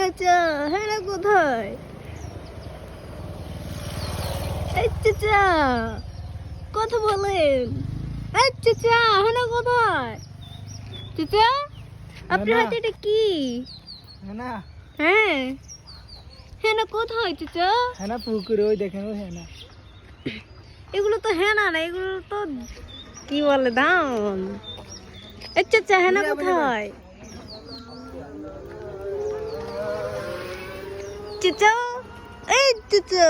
চাচা হেনা কোথায়? এই চাচা কথা বলেন। এই চাচা হেনা কোথায়? চাচা আপনার হাতে এটা কি? হেনা হ্যাঁ হেনা কোথায় চাচা? হেনা পুকুরে ওই দেখেন ওই হেনা। এগুলো তো হেনা না, এগুলো তো কি বলে দাম। এই চাচা হেনা কোথায়? চাচা এই চাচা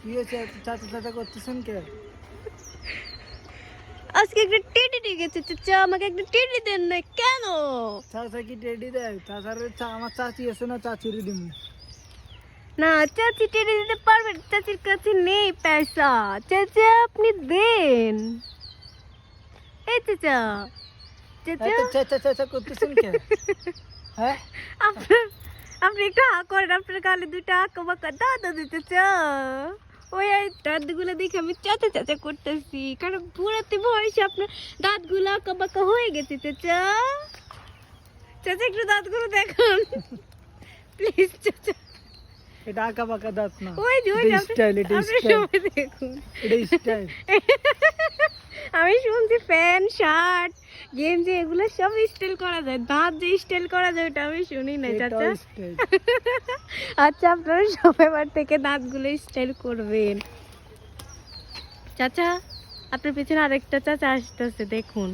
কি হয়েছে চাচা চাচা করতেছেন কে? আজকে একটা টেডি দিয়ে গেছে চাচা, আমাকে একটা টেডি দেন না কেন? চাচা কি টেডি দেয়? চাচার আমার চাচি আছে না, চাচির দিন। না চাচি টেডি দিতে পারবেন, চাচির কাছে নেই পয়সা। চাচা আপনি দেন। এই চাচা চাচা চাচা চাচা করতেছেন কে? হ্যাঁ আপনার আপনি একটু হা করেন, আপনার গালে দুইটা আঁকা বাঁকা দাঁত আছে চাচা। ওই দাঁতগুলো দেখে আমি চাচা চাচা করতেছি, কারণ বুড়াতে বয়সে আপনার দাঁতগুলো আঁকা বাঁকা হয়ে গেছে চাচা। চাচা একটু দাঁতগুলো দেখান প্লিজ চাচা। এটা আঁকা বাঁকা দাঁত না, ওই যে ওই এটা স্টাইল, এটা আপনি স্টাইল, সবাই দেখুন। এটা স্টাইল। আমি শুনছি প্যান্ট শার্ট গেঞ্জি এগুলো সব স্টাইল করা যায়, দাঁত যে স্টাইল করা যায় ওটা আমি শুনি না চাচা। এটাও স্টাইল। আচ্ছা আপনারা সবাই বার থেকে দাঁতগুলো স্টাইল করবেন। চাচা আপনার পিছনে আরেকটা চাচা আসতেছে দেখুন।